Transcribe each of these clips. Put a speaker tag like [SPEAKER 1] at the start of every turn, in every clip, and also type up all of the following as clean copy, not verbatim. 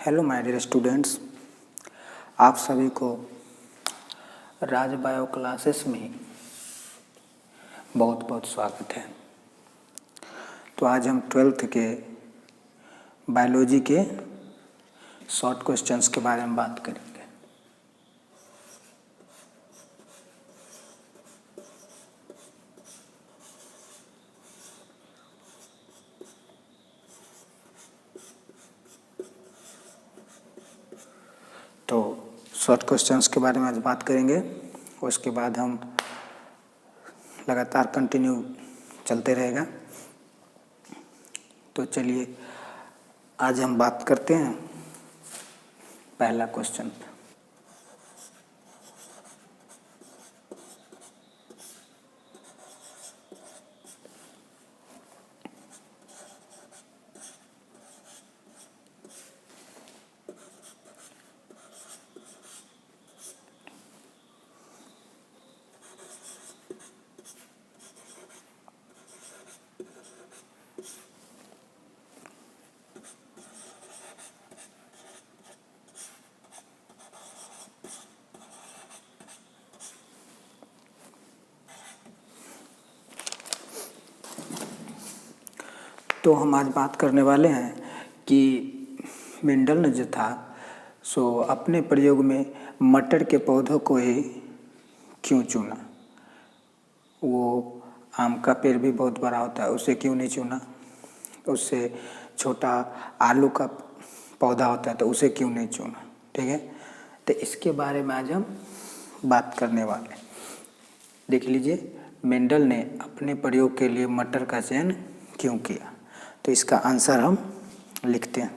[SPEAKER 1] Hello my dear students, आप सभी को राज बायो क्लासेस में बहुत बहुत स्वागत है। तो आज हम 12th के बायोलॉजी के शॉर्ट क्वेश्चंस के बारे में बात करेंगे। तो शॉर्ट क्वेश्चंस के बारे में आज बात करेंगे, उसके बाद हम लगातार कंटिन्यू चलते रहेगा। तो चलिए आज हम बात करते हैं पहला क्वेश्चन। तो हम आज बात करने वाले हैं कि मेंडल ने जो था सो अपने प्रयोग में मटर के पौधों को ही क्यों चुना। वो आम का पेड़ भी बहुत बड़ा होता है, उसे क्यों नहीं चुना। उससे छोटा आलू का पौधा होता है तो उसे क्यों नहीं चुना। ठीक है, तो इसके बारे में आज हम बात करने वाले हैं। देख लीजिए, मेंडल ने अपने प्रयोग के लिए मटर का चयन क्यों किया। तो इसका आंसर हम लिखते हैं।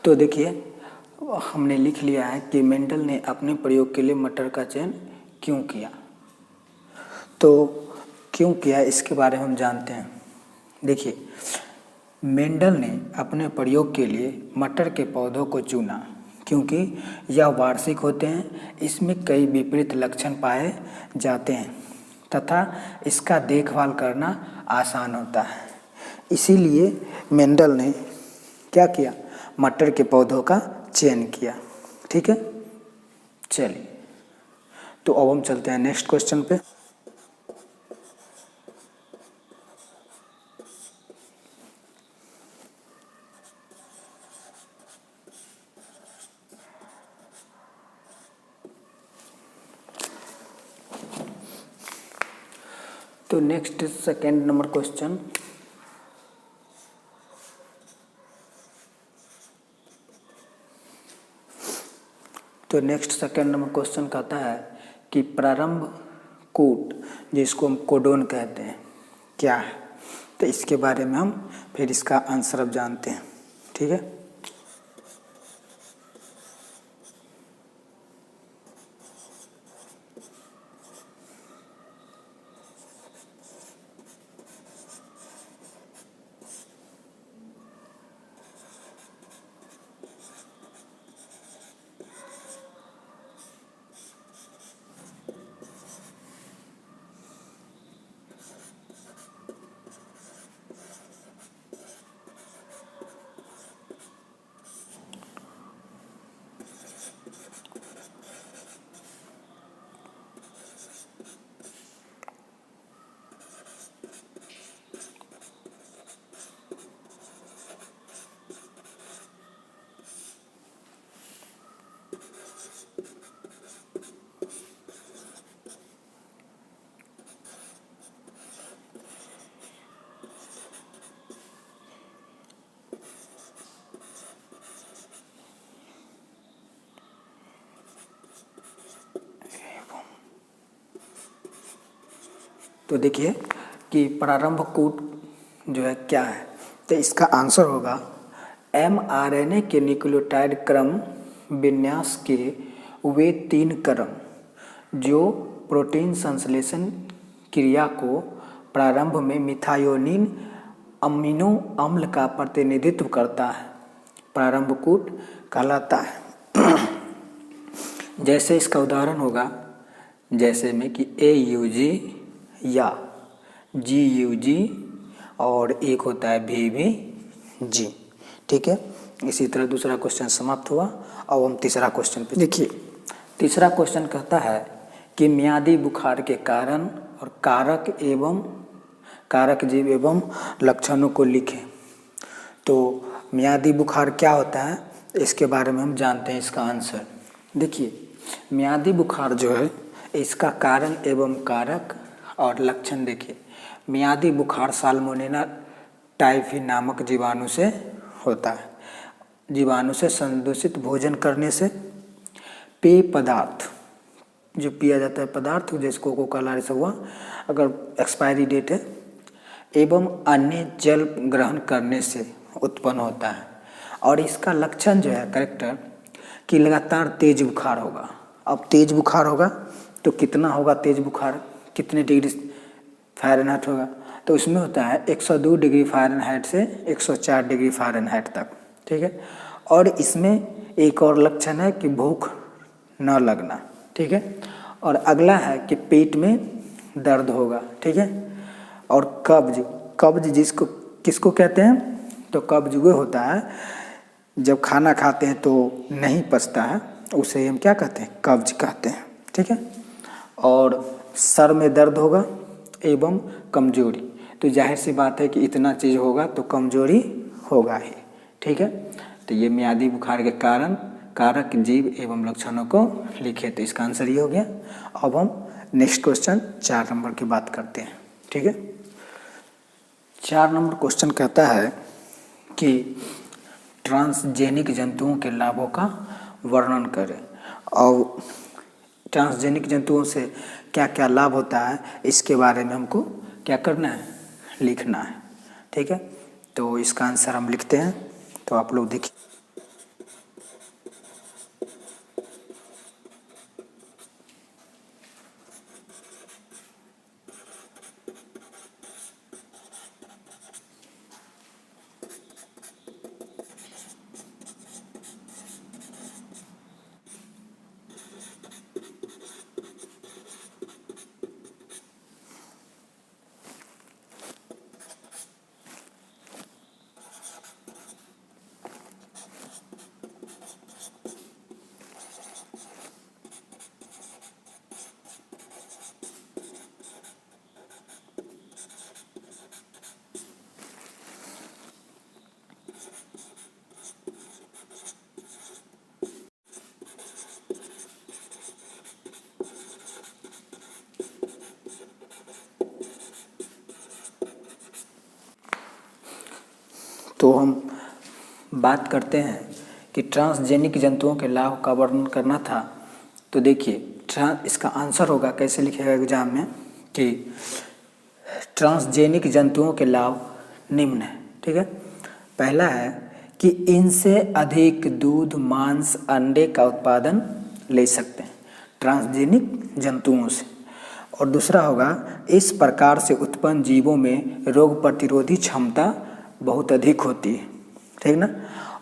[SPEAKER 1] तो देखिए, हमने लिख लिया है कि मेंडल ने अपने प्रयोग के लिए मटर का चयन क्यों किया। तो क्यों किया इसके बारे में हम जानते हैं। देखिए, मेंडल ने अपने प्रयोग के लिए मटर के पौधों को चुना क्योंकि यह वार्षिक होते हैं, इसमें कई विपरीत लक्षण पाए जाते हैं तथा इसका देखभाल करना आसान होता है। इसीलिए मेंडल ने क्या किया, मटर के पौधों का चयन किया। ठीक है, चलिए तो अब हम चलते हैं नेक्स्ट क्वेश्चन पे। तो नेक्स्ट सेकेंड नंबर क्वेश्चन। तो नेक्स्ट सेकेंड नंबर क्वेश्चन कहता है कि प्रारंभ कूट, जिसको हम कोडोन कहते हैं, क्या है। तो इसके बारे में हम फिर इसका आंसर अब जानते हैं। ठीक है, तो देखिए कि प्रारंभ कूट जो है क्या है। तो इसका आंसर होगा mRNA के न्यूक्लियोटाइड क्रम विन्यास के वे 3 क्रम जो प्रोटीन संश्लेषण क्रिया को प्रारंभ में मिथायोनिन अमीनो अम्ल का प्रतिनिधित्व करता है, प्रारंभ कूट कहलाता है। जैसे इसका उदाहरण होगा, जैसे में कि AUG या GUG और एक होता है VVG। ठीक है, इसी तरह दूसरा क्वेश्चन समाप्त हुआ। अब हम तीसरा क्वेश्चन पे देखिए। तीसरा क्वेश्चन कहता है कि मियादी बुखार के कारण और कारक जीव एवं लक्षणों को लिखें। तो मियादी बुखार क्या होता है इसके बारे में हम जानते हैं इसका आंसर। देखिए, मियादी बुखार जो है इसका कारण एवं कारक और लक्षण देखिए। मियादी बुखार साल्मोनेला टाइफी नामक जीवाणु से होता है। जीवाणु से संदूषित भोजन करने से, पेय पदार्थ जो पिया जाता है पदार्थ जैसे कोको कोला से हुआ अगर एक्सपायरी डेट है, एवं अन्य जल ग्रहण करने से उत्पन्न होता है। और इसका लक्षण जो है कैरेक्टर कि लगातार तेज बुखार होगा। अब तेज बुखार होगा तो कितना होगा तेज बुखार, कितने डिग्री फ़ारेनहाइट होगा, तो उसमें होता है 102 डिग्री फ़ारेनहाइट से 104 डिग्री फ़ारेनहाइट तक। ठीक है, और इसमें एक और लक्षण है कि भूख न लगना। ठीक है, और अगला है कि पेट में दर्द होगा। ठीक है, और कब्ज जिसको किसको कहते हैं, तो कब्ज वो होता है जब खाना खाते हैं तो नहीं पचता है, उसे हम क्या कहते हैं, कब्ज कहते हैं। ठीक है, और सर में दर्द होगा एवं कमजोरी। तो जाहिर सी बात है कि इतना चीज़ होगा तो कमजोरी होगा ही। ठीक है, तो ये मियादी बुखार के कारण, कारक, जीव एवं लक्षणों को लिखे। तो इसका आंसर ये हो गया। अब हम नेक्स्ट क्वेश्चन 4 नंबर की बात करते हैं। ठीक है, 4 नंबर क्वेश्चन कहता है कि ट्रांसजेनिक जंतुओं के लाभों का वर्णन करें। और ट्रांसजेनिक जंतुओं से क्या क्या लाभ होता है इसके बारे में हमको क्या करना है, लिखना है। ठीक है, तो इसका आंसर हम लिखते हैं। तो आप लोग देखिए। तो हम बात करते हैं कि ट्रांसजेनिक जंतुओं के लाभ का वर्णन करना था। तो देखिए, इसका आंसर होगा कैसे लिखेगा एग्जाम में कि ट्रांसजेनिक जंतुओं के लाभ निम्न है। ठीक है, पहला है कि इनसे अधिक दूध, मांस, अंडे का उत्पादन ले सकते हैं ट्रांसजेनिक जंतुओं से। और दूसरा होगा इस प्रकार से उत्पन्न जीवों में रोग प्रतिरोधी क्षमता बहुत अधिक होती है। ठीक ना।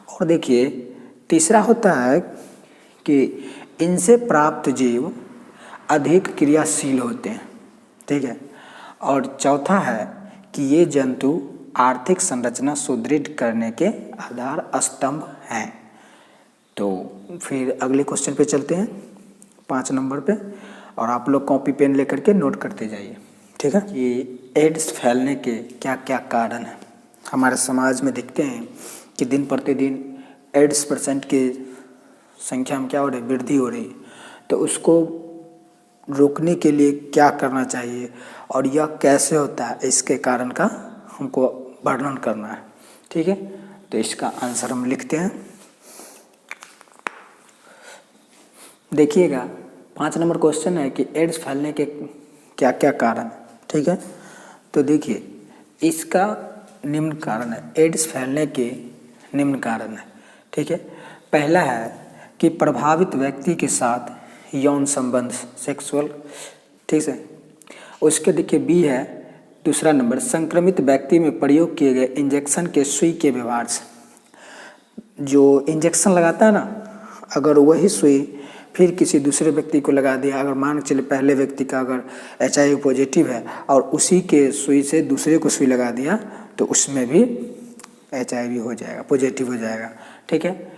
[SPEAKER 1] और देखिए, तीसरा होता है कि इनसे प्राप्त जीव अधिक क्रियाशील होते हैं। ठीक है, और चौथा है कि ये जंतु आर्थिक संरचना सुदृढ़ करने के आधार स्तंभ हैं। तो फिर अगले क्वेश्चन पे चलते हैं 5 नंबर पे, और आप लोग कॉपी पेन लेकर के नोट करते जाइए। ठीक है, कि एड्स फैलने के क्या क्या कारण हैं। हमारे समाज में देखते हैं कि दिन प्रतिदिन एड्स % की संख्या में क्या हो रही है, वृद्धि हो रही है। तो उसको रोकने के लिए क्या करना चाहिए और यह कैसे होता है, इसके कारण का हमको वर्णन करना है। ठीक है, तो इसका आंसर हम लिखते हैं। देखिएगा, 5 नंबर क्वेश्चन है कि एड्स फैलने के क्या क्या कारण। ठीक है, तो देखिए इसका निम्न कारण है, एड्स फैलने के निम्न कारण है। ठीक है, पहला है कि प्रभावित व्यक्ति के साथ यौन संबंध सेक्सुअल, ठीक है। उसके देखिए बी है दूसरा नंबर, संक्रमित व्यक्ति में प्रयोग किए गए इंजेक्शन के सुई के व्यवहार से। जो इंजेक्शन लगाता है ना, अगर वही सुई फिर किसी दूसरे व्यक्ति को लगा दिया, अगर मान के चले पहले व्यक्ति का अगर HIV पॉजिटिव है और उसी के सुई से दूसरे को सुई लगा दिया तो उसमें भी HIV हो जाएगा, पॉजिटिव हो जाएगा, ठीक है।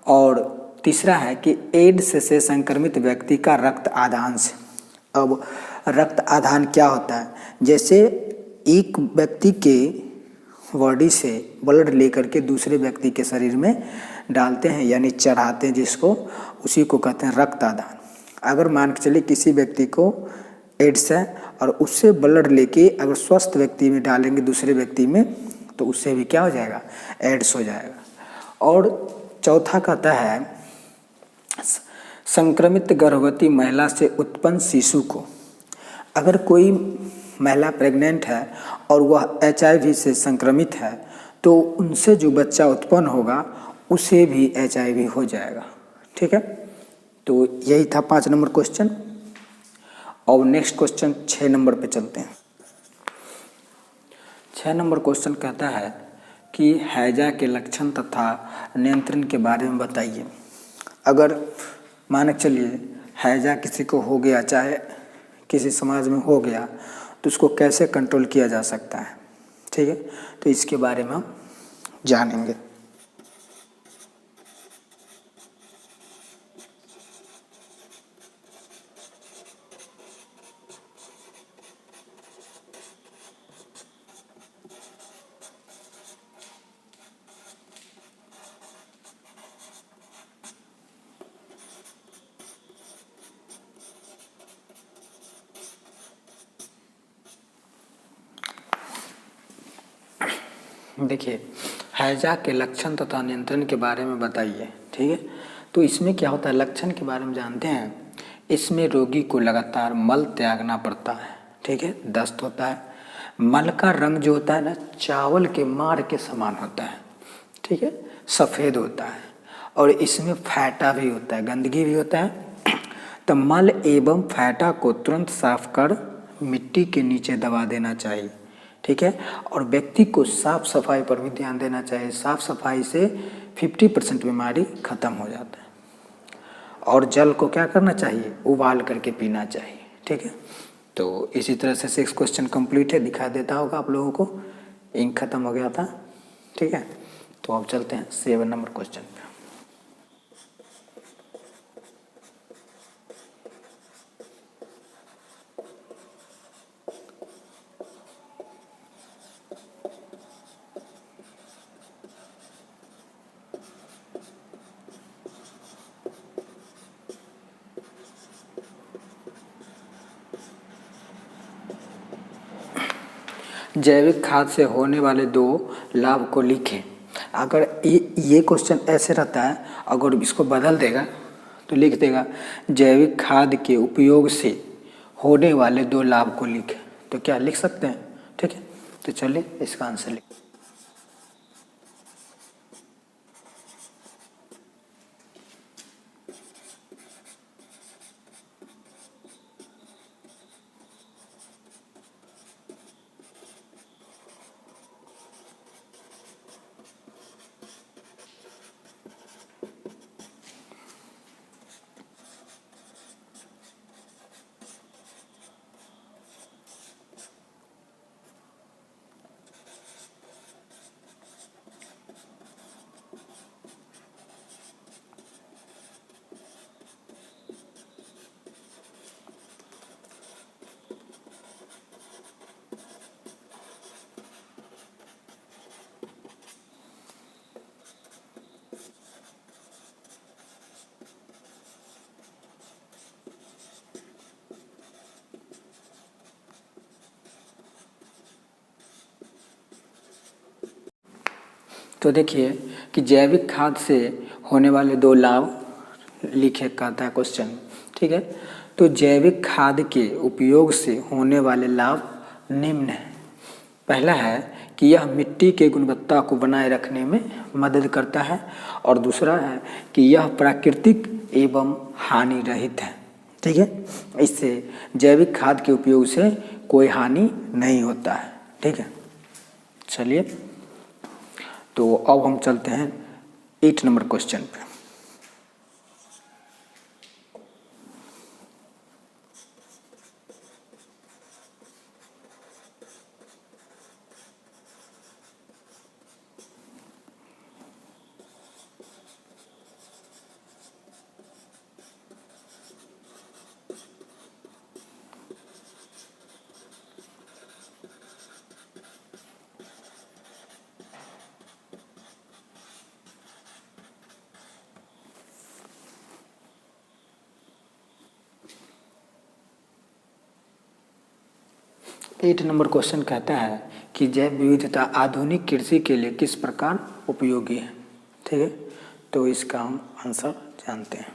[SPEAKER 1] और तीसरा है कि एड्स से संक्रमित व्यक्ति का रक्त आदान से। अब रक्त आदान क्या होता है, जैसे एक व्यक्ति के बॉडी से ब्लड लेकर के दूसरे व्यक्ति के शरीर में डालते हैं यानी चढ़ाते हैं, जिसको उसी को कहते हैं रक्त आदान। अगर मान के चलिए किसी व्यक्ति को एड्स है और उससे ब्लड लेके अगर स्वस्थ व्यक्ति में डालेंगे दूसरे व्यक्ति में तो उससे भी क्या हो जाएगा, एड्स हो जाएगा। और चौथा कहता है संक्रमित गर्भवती महिला से उत्पन्न शिशु को, अगर कोई महिला प्रेग्नेंट है और वह HIV से संक्रमित है तो उनसे जो बच्चा उत्पन्न होगा उसे भी HIV हो जाएगा, ठीक है। तो यही था 5 नंबर क्वेश्चन। और नेक्स्ट क्वेश्चन 6 नंबर पे चलते हैं। 6 नंबर क्वेश्चन कहता है कि हैजा के लक्षण तथा नियंत्रण के बारे में बताइए। अगर मान के चलिए हैजा किसी को हो गया, चाहे किसी समाज में हो गया, तो उसको कैसे कंट्रोल किया जा सकता है, ठीक है। तो इसके बारे में हम जानेंगे। देखिए हैजा के लक्षण तथा नियंत्रण के बारे में बताइए, ठीक है। तो इसमें क्या होता है, लक्षण के बारे में जानते हैं। इसमें रोगी को लगातार मल त्यागना पड़ता है, ठीक है। दस्त होता है, मल का रंग जो होता है ना चावल के मार के समान होता है, ठीक है, सफ़ेद होता है। और इसमें फैटा भी होता है, गंदगी भी होता है। तो मल एवं फैटा को तुरंत साफ कर मिट्टी के नीचे दबा देना चाहिए, ठीक है। और व्यक्ति को साफ सफाई पर भी ध्यान देना चाहिए। साफ सफाई से 50% बीमारी खत्म हो जाता है। और जल को क्या करना चाहिए, उबाल करके पीना चाहिए, ठीक है। तो इसी तरह से 6 क्वेश्चन कंप्लीट है, दिखा देता होगा आप लोगों को। इंक खत्म हो गया था, ठीक है। तो अब चलते हैं 7 नंबर क्वेश्चन पे। जैविक खाद से होने वाले 2 लाभ को लिखें। अगर ये क्वेश्चन ऐसे रहता है, अगर इसको बदल देगा तो लिख देगा जैविक खाद के उपयोग से होने वाले 2 लाभ को लिखें। तो क्या लिख सकते हैं, ठीक है। तो चलिए इसका आंसर लिख। तो देखिए कि जैविक खाद से होने वाले 2 लाभ लिखे कहता है क्वेश्चन, ठीक है। तो जैविक खाद के उपयोग से होने वाले लाभ निम्न है। पहला है कि यह मिट्टी के गुणवत्ता को बनाए रखने में मदद करता है। और दूसरा है कि यह प्राकृतिक एवं हानि रहित है। ठीक है, इससे जैविक खाद के उपयोग से कोई हानि नहीं होता है। ठीक है, चलिए तो अब हम चलते हैं 8 नंबर क्वेश्चन पे। एट नंबर क्वेश्चन कहता है कि जैव विविधता आधुनिक कृषि के लिए किस प्रकार उपयोगी है। ठीक है, तो इसका हम आंसर जानते हैं।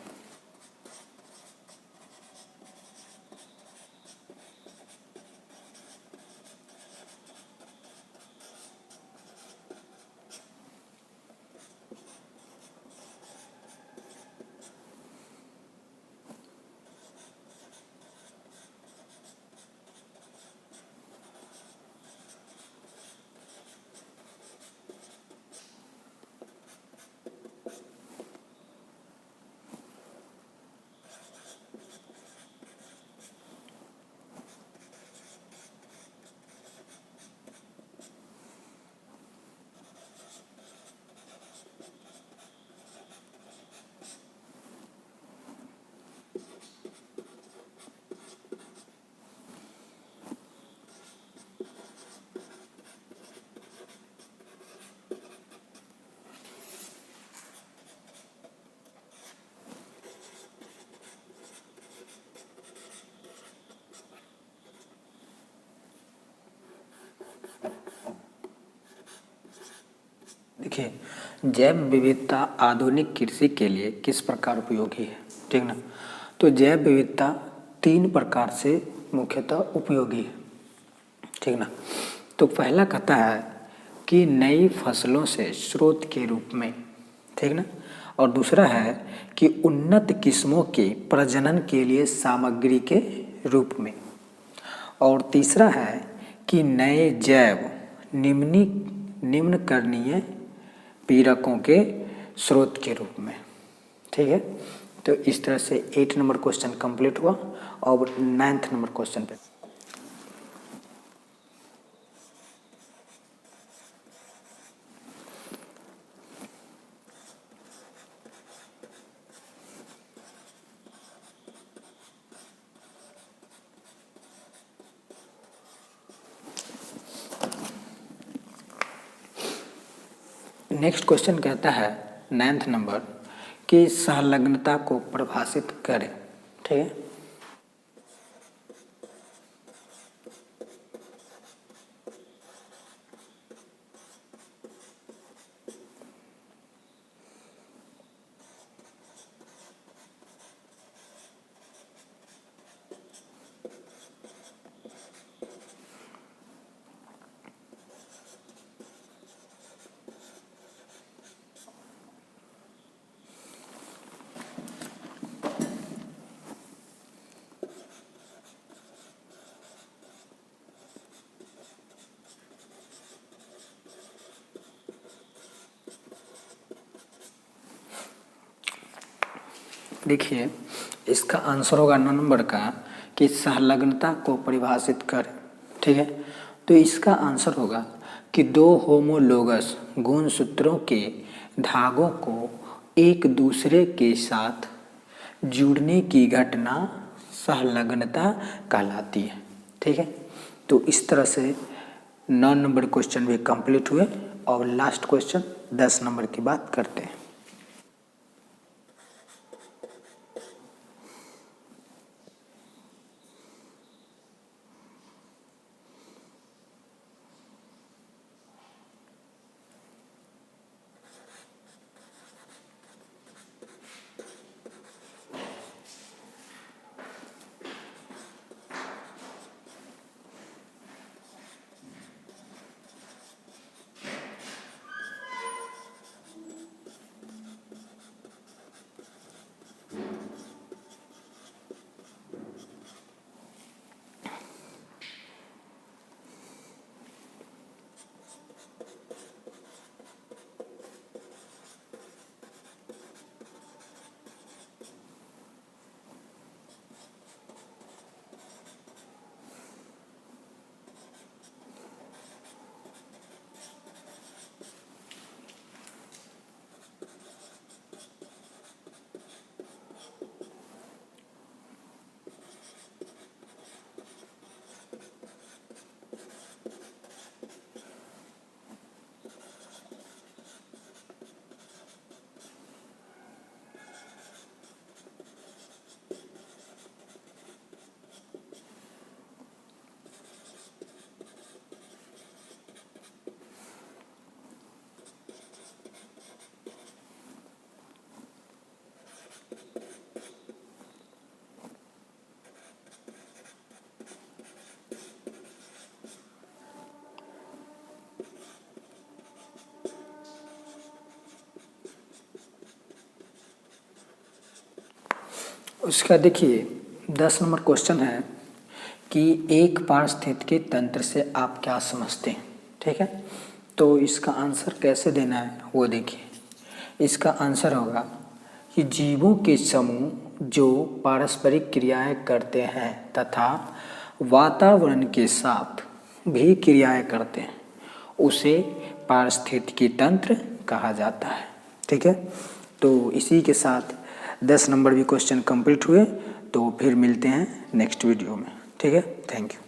[SPEAKER 1] देखिए, जैव विविधता आधुनिक कृषि के लिए किस प्रकार उपयोगी है। ठीक ना, तो जैव विविधता 3 प्रकार से मुख्यतः उपयोगी है। ठीक ना, तो पहला कहता है कि नई फसलों से स्रोत के रूप में। ठीक ना, और दूसरा है कि उन्नत किस्मों के प्रजनन के लिए सामग्री के रूप में, और तीसरा है कि नए जैव निम्नकरणीय पीड़कों के स्रोत के रूप में। ठीक है, तो इस तरह से 8 नंबर क्वेश्चन कंप्लीट हुआ। और 9th नंबर क्वेश्चन पे नेक्स्ट क्वेश्चन कहता है 9th नंबर कि संलग्नता को परिभाषित करें। ठीक है, देखिए इसका आंसर होगा 9 नंबर का कि संलग्नता को परिभाषित करें। ठीक है, तो इसका आंसर होगा कि 2 होमोलोगस गुणसूत्रों के धागों को एक दूसरे के साथ जुड़ने की घटना संलग्नता कहलाती है। ठीक है, तो इस तरह से 9 नंबर क्वेश्चन भी कंप्लीट हुए। और लास्ट क्वेश्चन 10 नंबर की बात करते हैं। उसका देखिए 10 नंबर क्वेश्चन है कि एक पारिस्थितिकी तंत्र से आप क्या समझते हैं। ठीक है, तो इसका आंसर कैसे देना है वो देखिए। इसका आंसर होगा कि जीवों के समूह जो पारस्परिक क्रियाएं करते हैं तथा वातावरण के साथ भी क्रियाएं करते हैं उसे पारिस्थितिकी तंत्र कहा जाता है। ठीक है, तो इसी के साथ 10 नंबर भी क्वेश्चन कंप्लीट हुए। तो फिर मिलते हैं नेक्स्ट वीडियो में। ठीक है, थैंक यू।